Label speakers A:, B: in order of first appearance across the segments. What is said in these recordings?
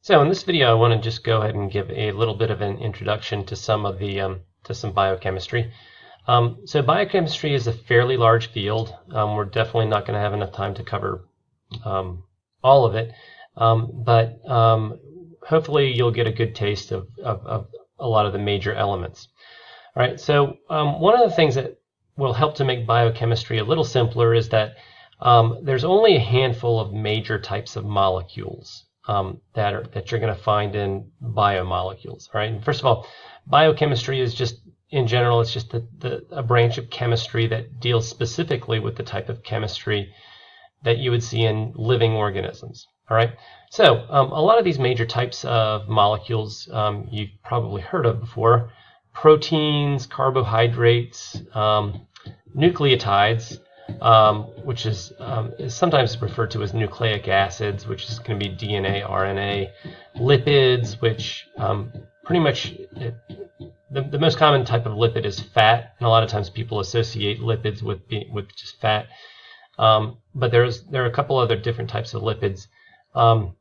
A: So in this video, I want to just go ahead and give a little bit of an introduction to some of the some biochemistry. So biochemistry is a fairly large field. We're definitely not going to have enough time to cover all of it, but hopefully you'll get a good taste of a lot of the major elements. All right. So one of the things that will help to make biochemistry a little simpler is that there's only a handful of major types of molecules that you're going to find in biomolecules. All right. And first of all, biochemistry is just, in general, it's just a branch of chemistry that deals specifically with the type of chemistry that you would see in living organisms. All right. So a lot of these major types of molecules you've probably heard of before: proteins, carbohydrates, nucleotides, which is sometimes referred to as nucleic acids, which is going to be DNA, RNA, lipids, which pretty much the most common type of lipid is fat, and a lot of times people associate lipids with just fat. But there are a couple other different types of lipids, and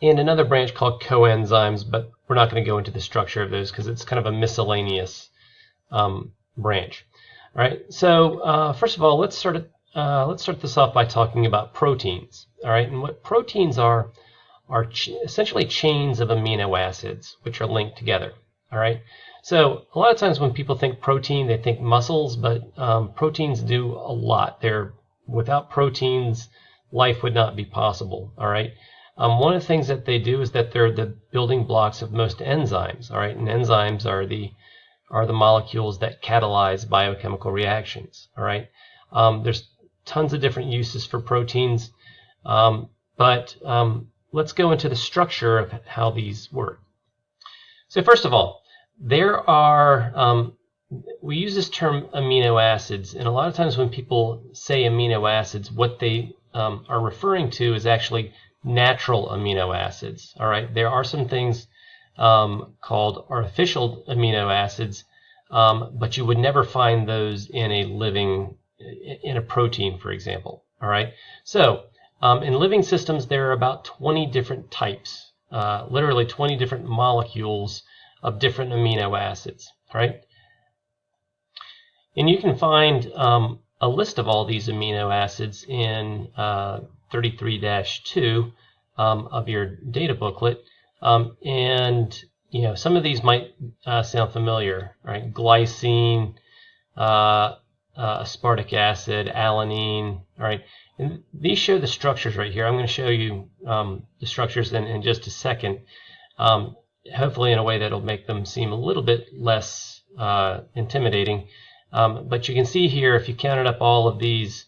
A: another branch called coenzymes, but we're not going to go into the structure of those because it's kind of a miscellaneous branch. All right. So first of all, let's start this off by talking about proteins. All right. And what proteins are essentially chains of amino acids which are linked together. All right. So a lot of times when people think protein, they think muscles, but proteins do a lot. Without proteins, life would not be possible. All right. One of the things that they do is that they're the building blocks of most enzymes. All right. And enzymes are the molecules that catalyze biochemical reactions. All right. There's tons of different uses for proteins, but let's go into the structure of how these work. So first of all, we use this term amino acids, and a lot of times when people say amino acids, what they are referring to is actually natural amino acids. All right. There are some things called artificial amino acids, but you would never find those in a protein, for example. All right. So in living systems, there are about 20 different types, literally 20 different molecules of different amino acids. All right. And you can find a list of all these amino acids in 33-2 of your data booklet. And some of these might sound familiar, right? Glycine, aspartic acid, alanine, all right? And these show the structures right here. I'm going to show you the structures in just a second, hopefully in a way that'll make them seem a little bit less intimidating. But you can see here, if you counted up all of these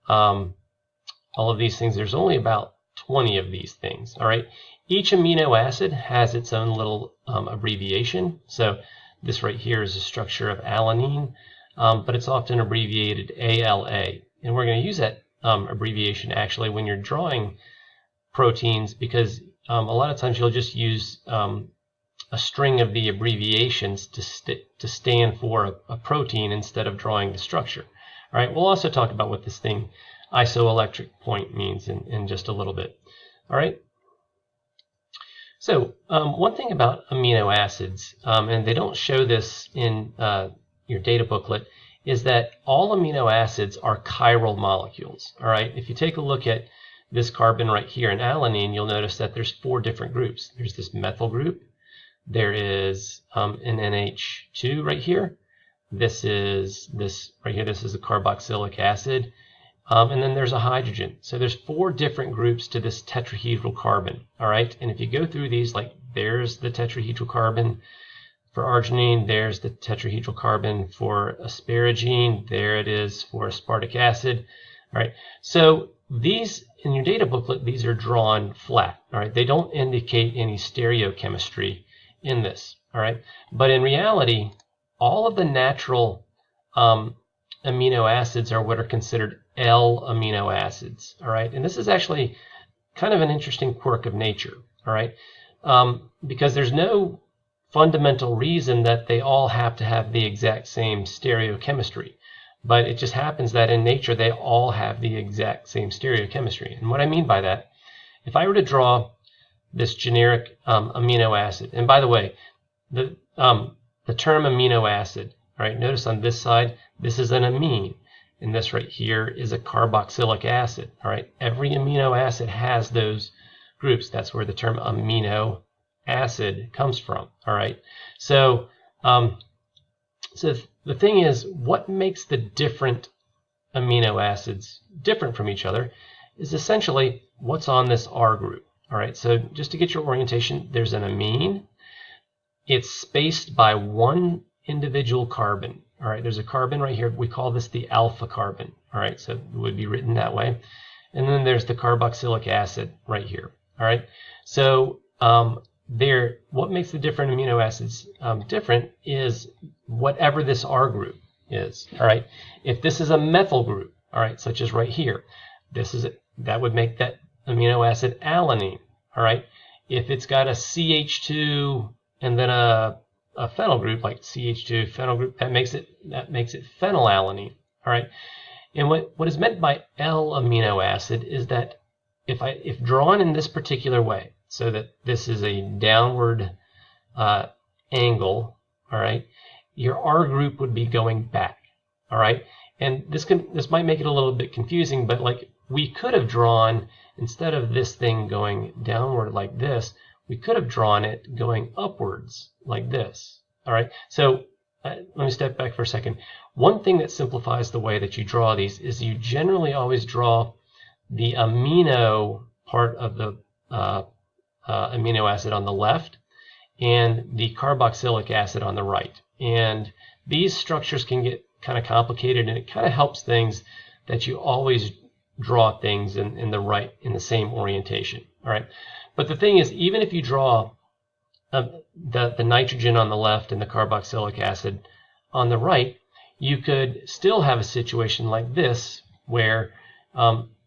A: things, there's only about 20 of these things, all right? Each amino acid has its own little abbreviation. So this right here is a structure of alanine, but it's often abbreviated ALA. And we're going to use that abbreviation actually when you're drawing proteins, because a lot of times you'll just use a string of the abbreviations to stand for a protein instead of drawing the structure. All right. We'll also talk about what this thing isoelectric point means in just a little bit. All right. So one thing about amino acids, and they don't show this in your data booklet, is that all amino acids are chiral molecules. All right. If you take a look at this carbon right here in alanine, you'll notice that there's 4 different groups. There's this methyl group. There is an NH2 right here. This right here. This is a carboxylic acid. And then there's a hydrogen. So there's 4 different groups to this tetrahedral carbon. All right. And if you go through these, like there's the tetrahedral carbon for arginine, there's the tetrahedral carbon for asparagine, there it is for aspartic acid. All right. So these, in your data booklet, these are drawn flat. All right. They don't indicate any stereochemistry in this. All right. But in reality, all of the natural amino acids are what are considered L amino acids. All right. And this is actually kind of an interesting quirk of nature. All right. Because there's no fundamental reason that they all have to have the exact same stereochemistry. But it just happens that in nature, they all have the exact same stereochemistry. And what I mean by that, if I were to draw this generic amino acid. And by the way, the term amino acid, all right, notice on this side, this is an amine, and this right here is a carboxylic acid. All right, every amino acid has those groups. That's where the term amino acid comes from. All right, so so the thing is, what makes the different amino acids different from each other is essentially what's on this R group. All right, so just to get your orientation, there's an amine. It's spaced by one individual carbon. All right, there's a carbon right here. We call this the alpha carbon. All right, so it would be written that way. And then there's the carboxylic acid right here. All right, so what makes the different amino acids different is whatever this R group is. All right, if this is a methyl group, all right, such as right here, that would make that amino acid alanine. All right, if it's got a CH2 and then a phenyl group like CH2 phenyl group, that makes it phenylalanine. All right, and what is meant by L amino acid is that if drawn in this particular way, so that this is a downward angle, all right, your R group would be going back. All right, and this might make it a little bit confusing, but like we could have drawn, instead of this thing going downward like this, we could have drawn it going upwards like this. All right, so let me step back for a second. One thing that simplifies the way that you draw these is you generally always draw the amino part of the amino acid on the left and the carboxylic acid on the right. And these structures can get kind of complicated, and it kind of helps things that you always draw things in the same orientation. All right, but the thing is, even if you draw the nitrogen on the left and the carboxylic acid on the right, you could still have a situation like this where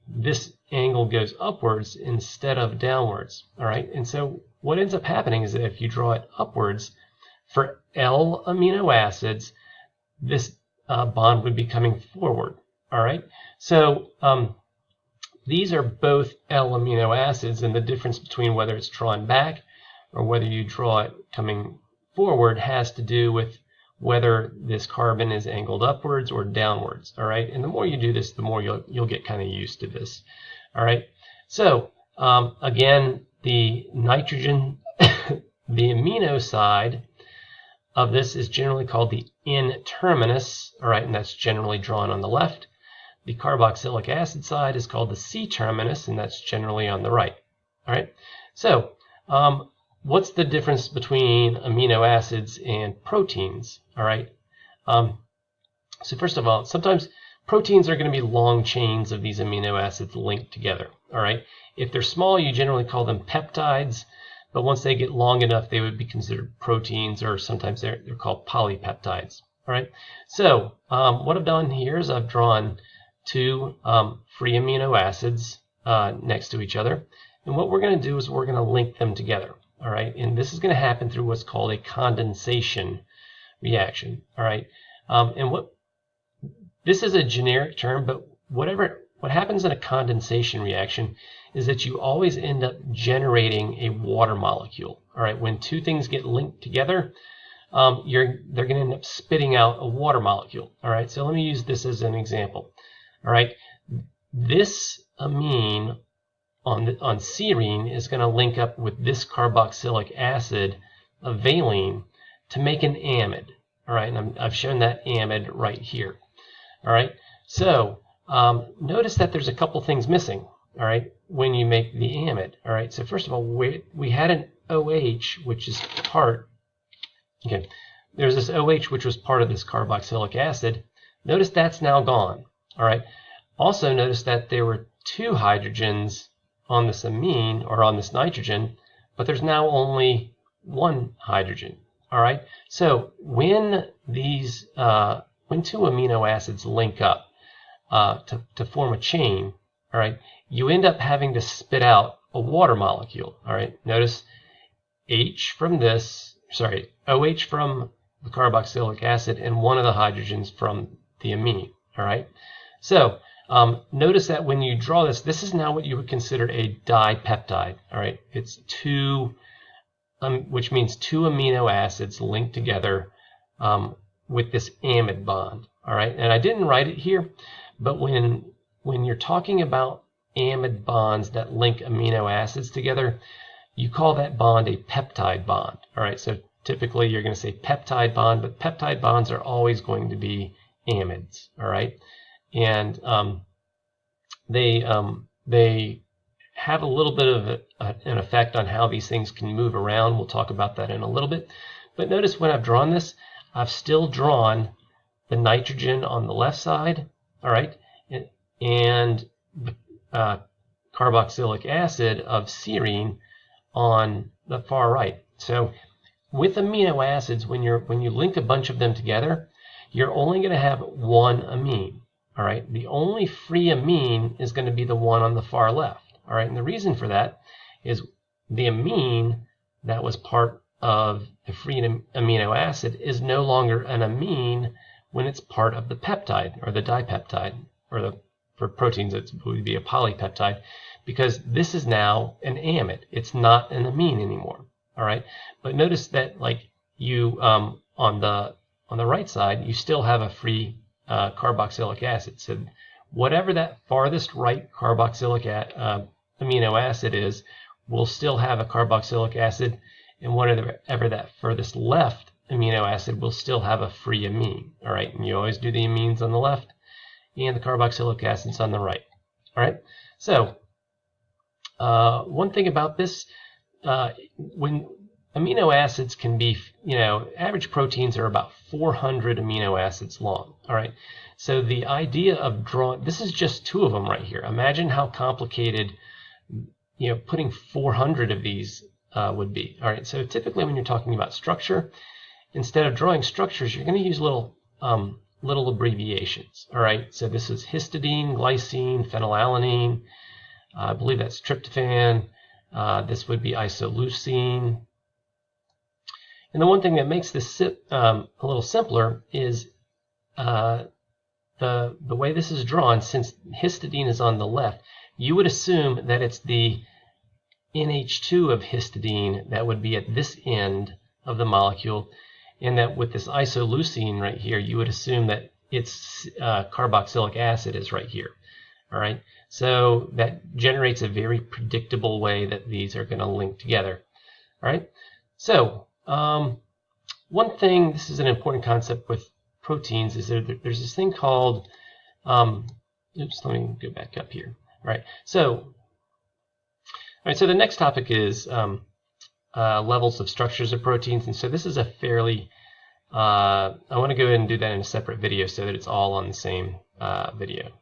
A: this angle goes upwards instead of downwards. All right, and so what ends up happening is that if you draw it upwards for L amino acids, this bond would be coming forward. All right, so these are both L amino acids, and the difference between whether it's drawn back or whether you draw it coming forward has to do with whether this carbon is angled upwards or downwards. All right, and the more you do this, the more you'll get kind of used to this. All right, so again, the nitrogen, the amino side of this is generally called the N-terminus. All right, and that's generally drawn on the left. The carboxylic acid side is called the C-terminus, and that's generally on the right. All right, so what's the difference between amino acids and proteins? All right, so first of all, sometimes proteins are going to be long chains of these amino acids linked together. All right, if they're small, you generally call them peptides, but once they get long enough, they would be considered proteins, or sometimes they're called polypeptides. All right, so what I've done here is I've drawn two free amino acids next to each other, and what we're going to do is we're going to link them together. All right, and this is going to happen through what's called a condensation reaction. All right, and this is a generic term, but what happens in a condensation reaction is that you always end up generating a water molecule. All right, when two things get linked together, they're going to end up spitting out a water molecule. All right, so let me use this as an example. All right, this amine on serine is going to link up with this carboxylic acid of valine to make an amide. All right, and I've shown that amide right here. All right, so notice that there's a couple things missing. All right, when you make the amide. All right, so first of all, we had an OH, which is part. Okay, there's this OH which was part of this carboxylic acid. Notice that's now gone. All right. Also notice that there were two hydrogens on this amine, or on this nitrogen, but there's now only one hydrogen. All right, so when these when two amino acids link up to form a chain, all right, you end up having to spit out a water molecule. All right, notice OH from the carboxylic acid and one of the hydrogens from the amine. All right, so Notice that when you draw this, this is now what you would consider a dipeptide. All right, it's two, which means two amino acids linked together with this amide bond. All right, and I didn't write it here, but when you're talking about amide bonds that link amino acids together, you call that bond a peptide bond. All right, so typically you're going to say peptide bond, but peptide bonds are always going to be amides. All right, and they have a little bit of an effect on how these things can move around. We'll talk about that in a little bit. But notice when I've drawn this, I've still drawn the nitrogen on the left side, all right, and the carboxylic acid of serine on the far right. So with amino acids, when you link a bunch of them together, you're only going to have one amine. All right, the only free amine is going to be the one on the far left. All right, and the reason for that is the amine that was part of the free amino acid is no longer an amine when it's part of the peptide or the dipeptide, or for proteins it would be a polypeptide, because this is now an amide. It's not an amine anymore. All right, but notice that like you on the right side, you still have a free carboxylic acid. So whatever that farthest right carboxylic amino acid is, will still have a carboxylic acid, and whatever that furthest left amino acid will still have a free amine. All right, and you always do the amines on the left and the carboxylic acids on the right. All right, so one thing about this, when amino acids can be, average proteins are about 400 amino acids long. All right, so the idea of drawing, this is just two of them right here. Imagine how complicated, putting 400 of these would be. All right, so typically when you're talking about structure, instead of drawing structures, you're going to use little abbreviations. All right, so this is histidine, glycine, phenylalanine. I believe that's tryptophan. This would be isoleucine. And the one thing that makes this a little simpler is the way this is drawn. Since histidine is on the left, you would assume that it's the NH2 of histidine that would be at this end of the molecule, and that with this isoleucine right here, you would assume that its carboxylic acid is right here. All right, so that generates a very predictable way that these are going to link together. All right, so one thing, this is an important concept with proteins, is there's this thing called, oops, let me go back up here. All right, so the next topic is levels of structures of proteins, and so this is a fairly, I want to go ahead and do that in a separate video so that it's all on the same video.